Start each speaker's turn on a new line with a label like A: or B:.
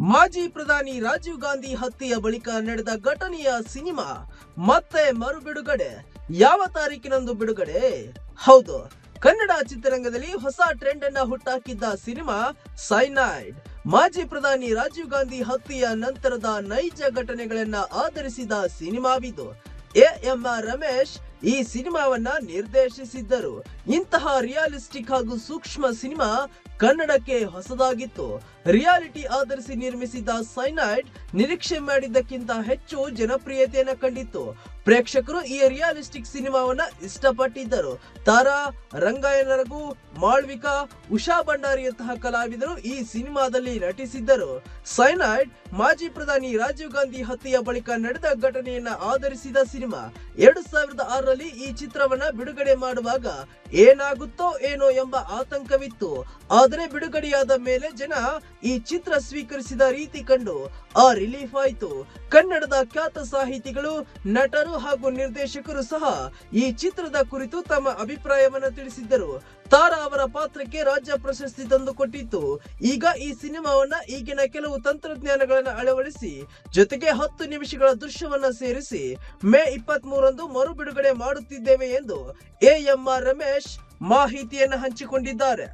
A: ಮಾಜಿ ಪ್ರಧಾನಿ ರಾಜೀವ್ ಗಾಂಧಿ ಹತ್ಯೆಯ ಬಳಿಕ ನಡೆದ ಘಟನೆಯ ಸಿನಿಮಾ ಮತ್ತೆ ಮರು ಬಿಡುಗಡೆ. ಯಾವ ತಾರೀಕಿನಂದು ಬಿಡುಗಡೆ? ಹೌದು, ಕನ್ನಡ ಚಿತ್ರರಂಗದಲ್ಲಿ ಹೊಸ ಟ್ರೆಂಡ್ ಅನ್ನ ಹುಟ್ಟಾಕಿದ್ದ ಸಿನಿಮಾ ಸೈನೈಡ್. ಮಾಜಿ ಪ್ರಧಾನಿ ರಾಜೀವ್ ಗಾಂಧಿ ಹತ್ಯೆಯ ನಂತರದ ನೈಜ ಘಟನೆಗಳನ್ನ ಆಧರಿಸಿದ ಸಿನಿಮಾವಿದು. ಎ.ಎಂ.ಆರ್. ರಮೇಶ್ ಈ ಸಿನಿಮಾವನ್ನ ನಿರ್ದೇಶಿಸಿದ್ದರು. ಇಂತಹ ರಿಯಾಲಿಸ್ಟಿಕ್ ಹಾಗೂ ಸೂಕ್ಷ್ಮ ಸಿನಿಮಾ ಕನ್ನಡಕ್ಕೆ ಹೊಸದಾಗಿತ್ತು. ರಿಯಾಲಿಟಿ ಆಧರಿಸಿ ನಿರ್ಮಿಸಿದ ಸೈನೈಡ್ ನಿರೀಕ್ಷೆ ಮಾಡಿದ್ದಕ್ಕಿಂತ ಹೆಚ್ಚು ಜನಪ್ರಿಯತೆಯನ್ನು ಕಂಡಿತ್ತು. ಪ್ರೇಕ್ಷಕರು ಈ ರಿಯಾಲಿಸ್ಟಿಕ್ ಸಿನಿಮಾವನ್ನ ಇಷ್ಟಪಟ್ಟಿದ್ದರು. ತಾರಾ, ರಂಗಾಯಣ ರಘು, ಮಾಳ್ವಿಕಾ, ಉಷಾ ಭಂಡಾರಿಯಂತಹ ಕಲಾವಿದರು ಈ ಸಿನಿಮಾದಲ್ಲಿ ನಟಿಸಿದ್ದರು. ಸೈನೈಡ್ ಮಾಜಿ ಪ್ರಧಾನಿ ರಾಜೀವ್ ಗಾಂಧಿ ಹತ್ಯೆಯ ಬಳಿಕ ನಡೆದ ಘಟನೆಯನ್ನ ಆಧರಿಸಿದ ಸಿನಿಮಾ. 2006ರಲ್ಲಿ ಈ ಚಿತ್ರವನ್ನ ಬಿಡುಗಡೆ ಮಾಡುವಾಗ ಏನಾಗುತ್ತೋ ಏನೋ ಎಂಬ ಆತಂಕವಿತ್ತು. ಆದರೆ ಬಿಡುಗಡೆಯಾದ ಮೇಲೆ ಜನ ಈ ಚಿತ್ರ ಸ್ವೀಕರಿಸಿದ ರೀತಿ ಕಂಡು ರಿಲೀಫ್ ಆಯಿತು. ಕನ್ನಡದ ಖ್ಯಾತ ಸಾಹಿತಿಗಳು, ನಟರು ಹಾಗೂ ನಿರ್ದೇಶಕರು ಸಹ ಈ ಚಿತ್ರದ ಕುರಿತು ತಮ್ಮ ಅಭಿಪ್ರಾಯವನ್ನು ತಿಳಿಸಿದ್ದರು. ತಾರಾ ಅವರ ಪಾತ್ರಕ್ಕೆ ರಾಜ್ಯ ಪ್ರಶಸ್ತಿ ತಂದುಕೊಟ್ಟಿತ್ತು. ಈಗ ಈ ಸಿನಿಮಾವನ್ನ ಈಗಿನ ಕೆಲವು ತಂತ್ರಜ್ಞಾನಗಳನ್ನು ಅಳವಡಿಸಿ ಜೊತೆಗೆ 10 ನಿಮಿಷಗಳ ದೃಶ್ಯವನ್ನ ಸೇರಿಸಿ ಮೇ 23ರಂದು ಮರು ಬಿಡುಗಡೆ ಮಾಡುತ್ತಿದ್ದೇವೆ ಎಂದು ಎ.ಎಂ.ಆರ್. ರಮೇಶ್ ಮಾಹಿತಿಯನ್ನು ಹಂಚಿಕೊಂಡಿದ್ದಾರೆ.